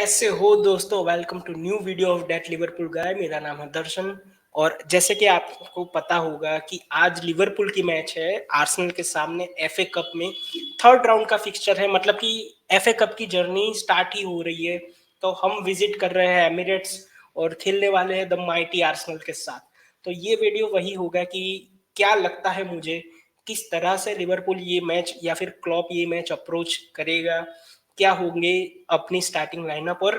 कैसे हो दोस्तों। Welcome to new video of that Liverpool guy. मेरा नाम है दर्शन और जैसे कि आपको पता होगा कि आज लिवरपूल की मैच है आर्सेनल के सामने एफए कप में। थर्ड राउंड का फिक्सचर है, मतलब कि एफए कप की जर्नी स्टार्ट ही हो रही है। तो हम विजिट कर रहे हैं एमिरेट्स और खेलने वाले हैं द माइटी आर्सेनल के साथ। तो ये वीडियो वही होगा कि क्या लगता है मुझे, किस तरह से लिवरपूल ये मैच या फिर क्लॉप ये मैच अप्रोच करेगा, क्या होंगे अपनी स्टार्टिंग लाइनअप, और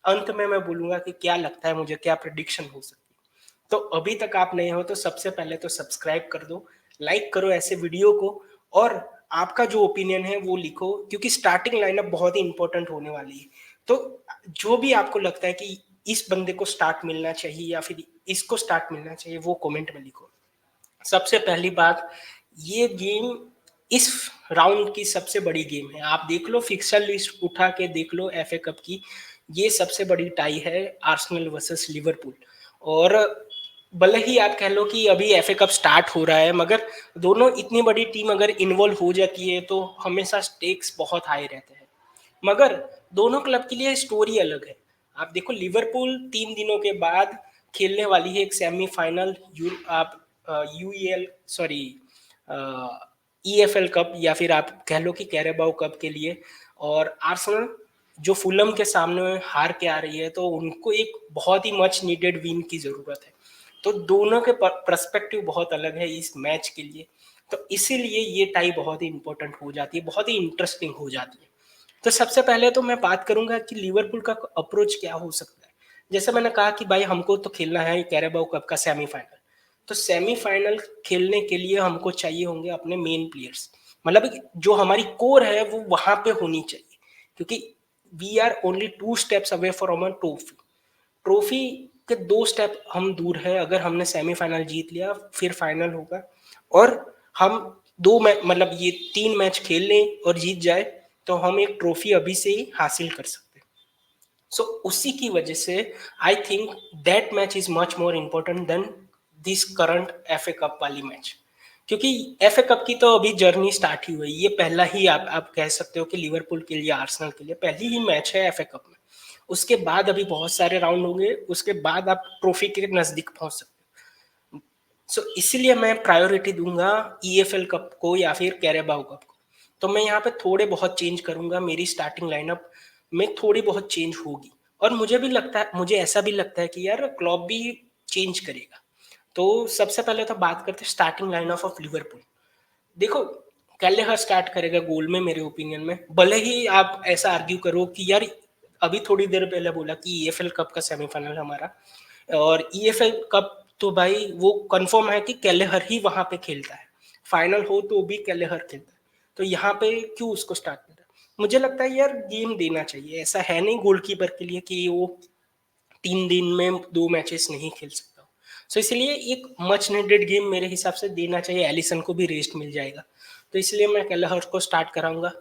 अंत में मैं बोलूंगा कि क्या लगता है मुझे, क्या प्रिडिक्शन हो सकती है। तो अभी तक आप नए हो तो सबसे पहले तो सब्सक्राइब कर दो, लाइक करो ऐसे वीडियो को, और आपका जो ओपिनियन है वो लिखो, क्योंकि स्टार्टिंग लाइनअप बहुत ही इंपॉर्टेंट होने वाली है। तो जो भी आपको लगता है कि इस बंदे को स्टार्ट मिलना चाहिए या फिर इसको स्टार्ट मिलना चाहिए वो कमेंट में लिखो। सबसे पहली बात, ये गेम इस राउंड की सबसे बड़ी गेम है। आप देख लो, फिक्सर लिस्ट उठा के देख लो एफए कप की, ये सबसे बड़ी टाई है आर्सेनल वर्सेस लिवरपूल। और भले ही आप कह लो कि अभी एफए कप स्टार्ट हो रहा है, मगर दोनों इतनी बड़ी टीम अगर इन्वॉल्व हो जाती है तो हमेशा स्टेक्स बहुत हाई रहते हैं। मगर दोनों क्लब के लिए स्टोरी अलग है। आप देखो, लिवरपूल 3 दिनों के बाद खेलने वाली है एक सेमीफाइनल आप यूईएल सॉरी ईएफएल कप, या फिर आप कह लो कि कैरेबाओ कप के लिए। और आर्सेनल जो फुलम के सामने हार के आ रही है, तो उनको एक बहुत ही मच नीडेड विन की जरूरत है। तो दोनों के पर्सपेक्टिव बहुत अलग है इस मैच के लिए। तो इसीलिए ये टाई बहुत ही इंपॉर्टेंट हो जाती है, बहुत ही इंटरेस्टिंग हो जाती है। तो सबसे पहले तो मैं बात करूंगा कि लिवरपूल का अप्रोच क्या हो सकता है। जैसे मैंने कहा कि भाई हमको तो खेलना है कैरेबाओ कप का सेमीफाइनल। तो सेमीफाइनल खेलने के लिए हमको चाहिए होंगे अपने मेन प्लेयर्स, मतलब जो हमारी कोर है वो वहां पे होनी चाहिए, क्योंकि we are only 2 steps away from a trophy. Trophy के 2 स्टेप हम दूर है। अगर हमने सेमीफाइनल जीत लिया फिर फाइनल होगा, और हम मतलब ये 3 मैच खेल लें और जीत जाए तो हम एक ट्रॉफी अभी से ही हासिल कर सकते हैं। सो उसी की वजह से I think that match is much more important then this current FA cup वाली मैच। क्योंकि एफए कप की तो अभी जर्नी स्टार्ट ही हुई, ये पहला ही आप कह सकते हो कि लिवरपूल के लिए, आर्सेनल के लिए पहली ही मैच है एफए कप में। उसके बाद अभी बहुत सारे राउंड होंगे, उसके बाद आप ट्रॉफी के नजदीक पहुंच सकते हो। सो इसलिए मैं प्रायोरिटी दूंगा ईएफएल कप को या फिर कैरेबाओ कप को। तो मैं यहाँ पे थोड़े बहुत चेंज करूंगा, मेरी स्टार्टिंग लाइनअप में थोड़ी बहुत चेंज होगी। और मुझे भी लगता है, मुझे ऐसा भी लगता है कि यार क्लॉप भी चेंज करेगा। तो सबसे पहले तो बात करते हैं स्टार्टिंग लाइनअप ऑफ लिवरपूल। देखो, कैलेहर स्टार्ट करेगा गोल में मेरे ओपिनियन में। भले ही आप ऐसा आर्ग्यू करो कि यार अभी थोड़ी देर पहले बोला कि ईएफएल कप का सेमीफाइनल हमारा, और ईएफएल कप तो भाई वो कंफर्म है कि कैलेहर ही वहां पे खेलता है। फाइनल हो तो भी कैलेहर खेलता है। तो यहाँ पे क्यों उसको स्टार्ट कर रहा है? मुझे लगता है यार गेम देना चाहिए। ऐसा है नहीं गोलकीपर के लिए कि वो 3 दिन में 2 मैचेस नहीं खेल सकता। सो इसलिए एक मच नीडेड गेम मेरे हिसाब से देना चाहिए, एलिसन को भी रेस्ट मिल जाएगा। तो इसलिए मैं कैलेहर को स्टार्ट कराऊंगा।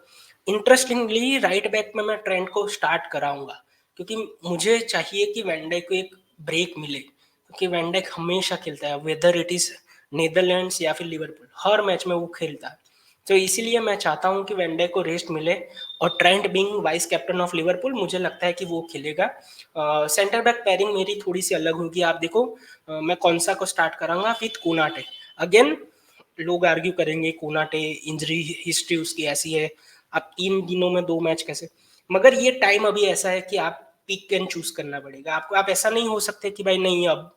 इंटरेस्टिंगली राइट बैक में मैं ट्रेंट को स्टार्ट कराऊंगा, क्योंकि मुझे चाहिए कि वैन को एक ब्रेक मिले, क्योंकि वैन हमेशा खेलता है, वेदर इट इज नीदरलैंड्स या फिर लिवरपूल, हर मैच में वो खेलता है। तो इसीलिए मैं चाहता हूं कि वैन को रेस्ट मिले, और Trent being vice captain of Liverpool मुझे लगता है कि वो खेलेगा। सेंटर बैक पेयरिंग मेरी थोड़ी सी अलग होगी। आप देखो, मैं कौन सा को स्टार्ट कराऊंगा विथ कोनाटे। अगेन लोग आर्ग्यू करेंगे कोनाटे इंजरी हिस्ट्री उसकी ऐसी है, आप 3 दिनों में 2 मैच कैसे। मगर ये टाइम अभी ऐसा है कि आप पिक एंड चूज करना पड़ेगा आपको। आप ऐसा नहीं हो सकते कि भाई नहीं अब,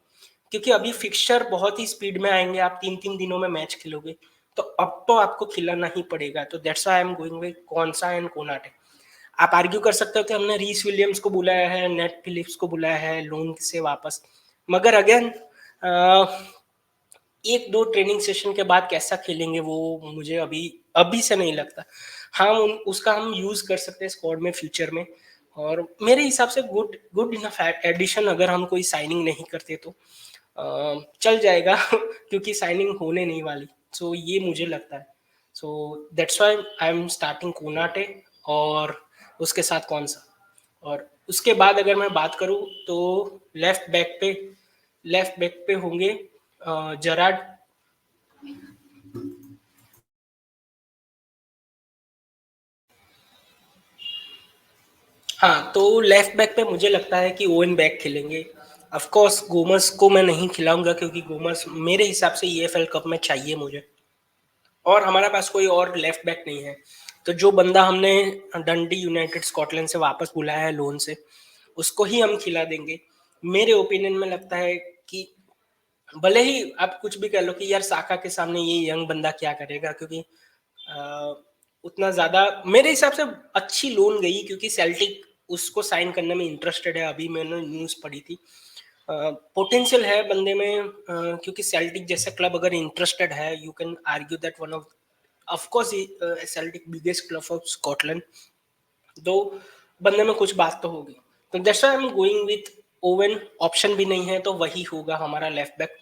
क्योंकि अभी फिक्सचर बहुत ही स्पीड में आएंगे, आप 3 3 दिनों में मैच खेलोगे, तो अब तो आपको खिलाना ही पड़ेगा। तो that's why I am going with कौनसा एंड कोनाटे। आप आर्ग्यू कर सकते हो कि हमने रीस विलियम्स को बुलाया है, नेट फिलिप्स को बुलाया है लोन से वापस, मगर अगेन 1 2 ट्रेनिंग सेशन के बाद कैसा खेलेंगे वो मुझे अभी अभी से नहीं लगता। हाँ, उसका हम यूज कर सकते हैं स्क्वाड में फ्यूचर में। और मेरे हिसाब से गुड गुड इनफ एडिशन, अगर हम कोई साइनिंग नहीं करते तो चल जाएगा क्योंकि साइनिंग होने नहीं वाली। सो ये मुझे लगता है। So that's why I am starting Konate, और उसके साथ कौन सा। और उसके बाद अगर मैं बात करूं तो लेफ्ट बैक पे होंगे जराड। हाँ, तो लेफ्ट बैक पे मुझे लगता है कि ओवेन बैक खेलेंगे। ऑफ कोर्स गोमस को मैं नहीं खिलाऊँगा क्योंकि गोमस मेरे हिसाब से ईएफएल कप में चाहिए मुझे, और हमारे पास कोई और लेफ्ट बैक नहीं है। तो जो बंदा हमने डंडी यूनाइटेड स्कॉटलैंड से वापस बुलाया है लोन से, उसको ही हम खिला देंगे। मेरे ओपिनियन में लगता है कि भले ही आप कुछ भी कह लो कि यार साका के सामने ये यंग बंदा क्या करेगा, क्योंकि अ, उतना ज़्यादा मेरे हिसाब से अच्छी लोन गई क्योंकि सेल्टिक उसको साइन करने में इंटरेस्टेड है। अभी मैंने न्यूज़ पढ़ी थी। पोटेंशियल है बंदे में, क्योंकि सेल्टिक जैसा क्लब अगर इंटरेस्टेड है, you can argue that one of course Celtic biggest club of Scotland, तो बंदे में कुछ बात तो होगी। तो that's why I am going with Owen. Option भी नहीं है तो वही होगा हमारा लेफ्ट बैक।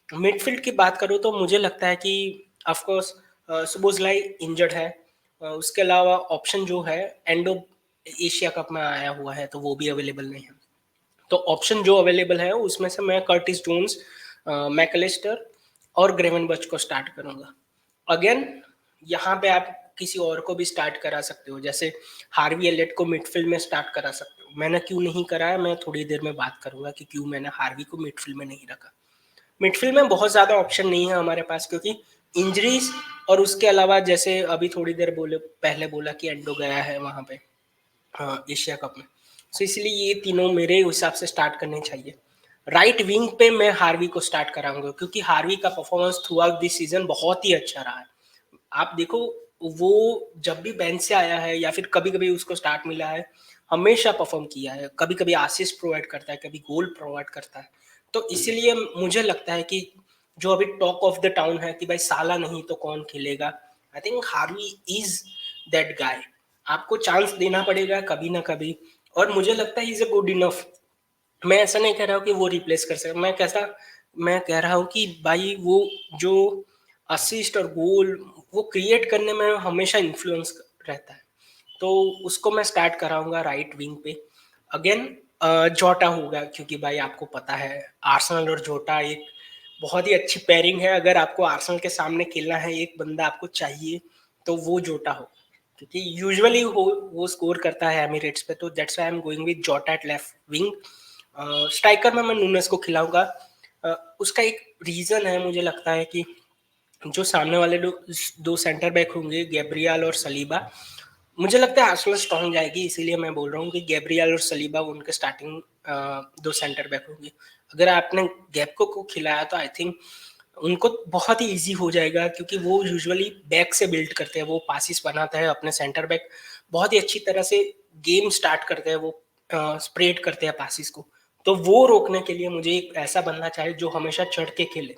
मिडफील्ड की बात करूँ तो मुझे लगता है कि ऑफ कोर्स सुबोसलाई इंजर्ड है। उसके अलावा ऑप्शन जो है, एंडो एशिया कप में आया हुआ है तो वो भी अवेलेबल नहीं है। तो ऑप्शन जो अवेलेबल है उसमें से मैं कर्टिस जोन्स, मैकलिस्टर और ग्रेवेनबर्च को स्टार्ट करूंगा। अगेन यहाँ पे आप किसी और को भी स्टार्ट करा सकते हो, जैसे हार्वी एलियट को मिडफील्ड में स्टार्ट करा सकते हो। मैंने क्यों नहीं कराया, मैं थोड़ी देर में बात करूंगा कि क्यों मैंने हार्वी को मिडफील्ड में नहीं रखा। मिडफील्ड में बहुत ज़्यादा ऑप्शन नहीं है हमारे पास क्योंकि इंजरीज, और उसके अलावा जैसे अभी थोड़ी देर पहले बोला कि एंडो गया है वहाँ पे, हाँ, एशिया कप में। सो इसलिए ये तीनों मेरे हिसाब से स्टार्ट करने चाहिए। राइट विंग पे मैं हार्वी को स्टार्ट कराऊंगा क्योंकि हार्वी का performance through out this season बहुत ही अच्छा रहा है। आप देखो, वो जब भी बेंच से आया है या फिर कभी कभी उसको स्टार्ट मिला है, हमेशा परफॉर्म किया है। कभी कभी असिस्ट प्रोवाइड करता है, कभी गोल प्रोवाइड करता है। तो इसीलिए मुझे लगता है कि जो अभी टॉक ऑफ द टाउन है कि भाई साला नहीं तो कौन खेलेगा, I think Harvey is that guy. आपको चांस देना पड़ेगा कभी ना कभी, और मुझे लगता है इज अ गुड इनफ। मैं ऐसा नहीं कह रहा हूँ कि वो रिप्लेस कर सकता, मैं कह रहा हूँ कि भाई वो जो असिस्ट और गोल वो क्रिएट करने में हमेशा इन्फ्लुएंस रहता है। तो उसको मैं स्टार्ट कराऊंगा राइट विंग पे। अगेन जोटा होगा क्योंकि भाई आपको पता है आर्सेनल और जोटा एक बहुत ही अच्छी पेयरिंग है। अगर आपको आर्सेनल के सामने खेलना है, एक बंदा आपको चाहिए तो वो जोटा हो, क्योंकि यूजुअली वो स्कोर करता है एमिरेट्स पे। तो that's why I am going with जोटा एट लेफ्ट विंग। स्ट्राइकर में मैं नूनेस को खिलाऊंगा। उसका एक रीजन है, मुझे लगता है कि जो सामने वाले दो सेंटर बैक होंगे गैब्रियल और सलीबा, मुझे लगता है आर्सेनल स्ट्रॉन्ग जाएगी। इसीलिए मैं बोल रहा हूँ कि गैब्रियल और सलीबा उनके स्टार्टिंग दो सेंटर बैक होंगे। अगर आपने गैप्को को खिलाया तो आई थिंक उनको बहुत ही इजी हो जाएगा क्योंकि वो यूजुअली बैक से बिल्ड करते हैं, वो पासिस बनाता है अपने सेंटर बैक, बहुत ही अच्छी तरह से गेम स्टार्ट करते हैं, वो स्प्रेड करते हैं पासिस को। तो वो रोकने के लिए मुझे एक ऐसा बंदा चाहिए जो हमेशा चढ़ के खेले।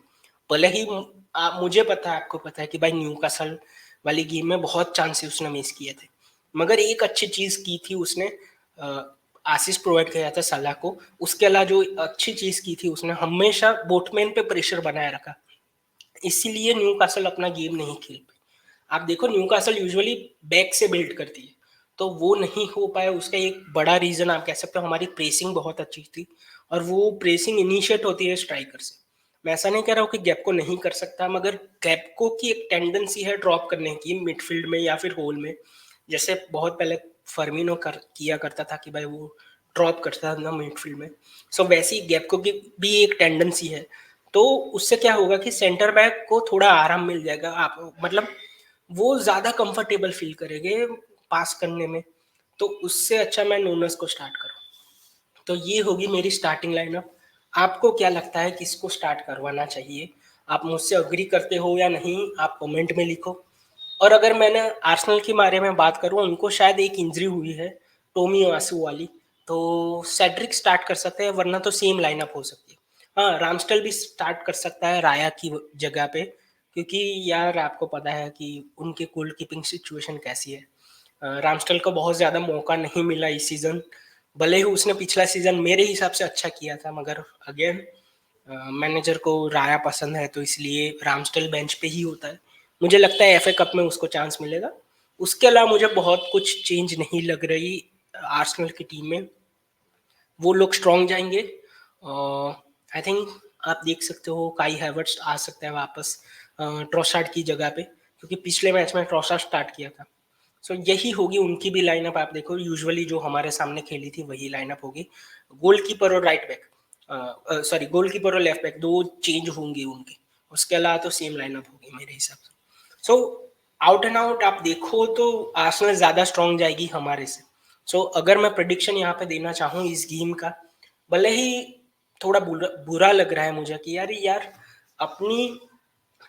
भले ही मुझे पता है, आपको पता है कि भाई न्यूकासल वाली गेम में बहुत चांसेस उसने मिस किए थे, मगर एक अच्छी चीज की थी उसने, आशीष प्रोवाइड किया था सलाह को। उसके अलावा जो अच्छी चीज की थी उसने हमेशा बोटमैन पे प्रेशर बनाए रखा, इसीलिए न्यूकासल अपना गेम नहीं खेल पाई। आप देखो न्यूकासल यूजुअली बैक से बिल्ड करती है, तो वो नहीं हो पाया। उसका एक बड़ा रीजन आप कह सकते हो हमारी प्रेसिंग बहुत अच्छी थी, और वो प्रेसिंग इनिशिएट होती है स्ट्राइकर से। मैं ऐसा नहीं कह रहा हूँ कि गैप को नहीं कर सकता, मगर गैप को की एक टेंडेंसी है ड्रॉप करने की मिडफील्ड में या फिर होल में, जैसे बहुत पहले फर्मिनो किया करता था कि भाई वो ड्रॉप करता था ना मिडफील्ड में। सो वैसी गैप को की भी एक टेंडेंसी है। तो उससे क्या होगा कि सेंटर बैक को थोड़ा आराम मिल जाएगा, आप मतलब वो ज्यादा कंफर्टेबल फील करेंगे पास करने में। तो उससे अच्छा मैं नूनस को स्टार्ट करूँ। तो ये होगी मेरी स्टार्टिंग लाइनअप। आपको क्या लगता है किसको स्टार्ट करवाना चाहिए? आप मुझसे अग्री करते हो या नहीं, आप कमेंट में लिखो। और अगर मैंने आर्सेनल के बारे में बात करूँ, उनको शायद एक इंजरी हुई है टोमी आसू वाली, तो सेड्रिक स्टार्ट कर सकते हैं, वरना तो सेम लाइनअप हो सकती है। हाँ, रामस्टल भी स्टार्ट कर सकता है राया की जगह पे, क्योंकि यार आपको पता है कि उनके गोल कीपिंग सिचुएशन कैसी है। रामस्टल को बहुत ज़्यादा मौका नहीं मिला इस सीज़न, भले ही उसने पिछला सीज़न मेरे हिसाब से अच्छा किया था, मगर अगेन मैनेजर को राया पसंद है तो इसलिए रामस्टल बेंच पे ही होता है। मुझे लगता है एफए कप में उसको चांस मिलेगा। उसके अलावा मुझे बहुत कुछ चेंज नहीं लग रही आर्सेनल की टीम में। वो लोग स्ट्रॉन्ग जाएंगे। आई थिंक आप देख सकते हो काई हैवर्ट्स आ सकता है वापस ट्रोसार्ड की जगह पे, क्योंकि पिछले मैच में ट्रोसार्ड स्टार्ट किया था। सो यही होगी उनकी भी लाइनअप। आप देखो यूजुअली जो हमारे सामने खेली थी वही लाइनअप होगी। गोलकीपर और राइट बैक, सॉरी गोलकीपर और लेफ्ट बैक दो चेंज होंगे उनके, उसके अलावा तो सेम लाइनअप होगी मेरे हिसाब से। सो आउट एंड आउट आप देखो तो आर्सेनल ज्यादा स्ट्रांग जाएगी हमारे से। सो अगर मैं प्रेडिक्शन यहाँ पे देना चाहूँ इस गेम का, भले ही थोड़ा बुरा लग रहा है मुझे कि यार अपनी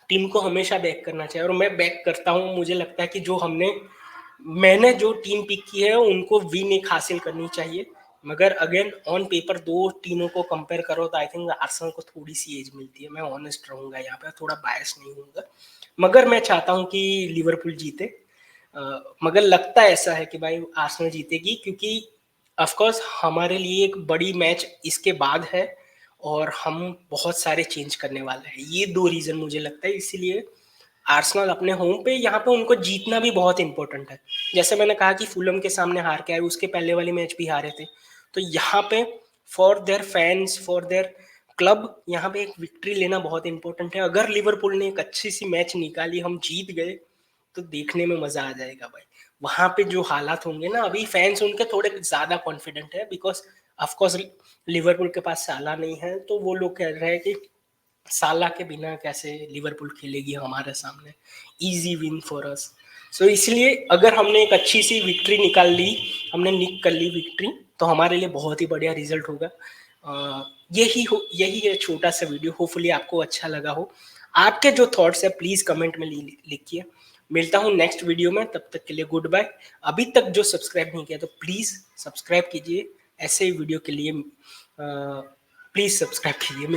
टीम को हमेशा बैक करना चाहिए और मैं बैक करता हूँ। मुझे लगता है कि मैंने जो टीम पिक की है उनको विन एक हासिल करनी चाहिए। मगर अगेन ऑन पेपर दो टीमों को कंपेयर करो तो आई थिंक आर्सेनल को थोड़ी सी एज मिलती है। मैं ऑनेस्ट रहूंगा यहाँ पे, थोड़ा बायस नहीं हूँगा, मगर मैं चाहता हूँ कि लिवरपूल जीते। मगर लगता ऐसा है कि भाई आर्सेनल जीतेगी, क्योंकि ऑफकोर्स हमारे लिए एक बड़ी मैच इसके बाद है और हम बहुत सारे चेंज करने वाले हैं। ये दो रीजन मुझे लगता है, इसीलिए आर्सेनल अपने होम पे यहाँ पे उनको जीतना भी बहुत इंपॉर्टेंट है। जैसे मैंने कहा कि फुलम के सामने हार के आए, उसके पहले वाली मैच भी हारे थे, तो यहाँ पे for their fans, for their club, यहाँ पे एक विक्ट्री लेना बहुत इंपॉर्टेंट है। अगर लिवरपूल ने एक अच्छी सी मैच निकाली, हम जीत गए, तो देखने में मजा आ जाएगा भाई। वहां पे जो हालात होंगे ना, अभी फैंस उनके थोड़े ज्यादा कॉन्फिडेंट है बिकॉज ऑफकोर्स लिवरपूल के पास साला नहीं है, तो वो लोग कह रहे हैं कि साला के बिना कैसे लिवरपूल खेलेगी हमारे सामने, इजी विन फॉर अस। सो इसलिए अगर हमने एक अच्छी सी विक्ट्री निकाल ली, हमने निक कर ली विक्ट्री, तो हमारे लिए बहुत ही बढ़िया रिजल्ट होगा। यही है छोटा सा वीडियो, होपफुली आपको अच्छा लगा हो। आपके जो थॉट्स है प्लीज कमेंट में लिखिए। मिलता हूँ नेक्स्ट वीडियो में, तब तक के लिए गुड बाय। अभी तक जो सब्सक्राइब नहीं किया तो प्लीज सब्सक्राइब कीजिए, ऐसे ही वीडियो के लिए प्लीज सब्सक्राइब कीजिए।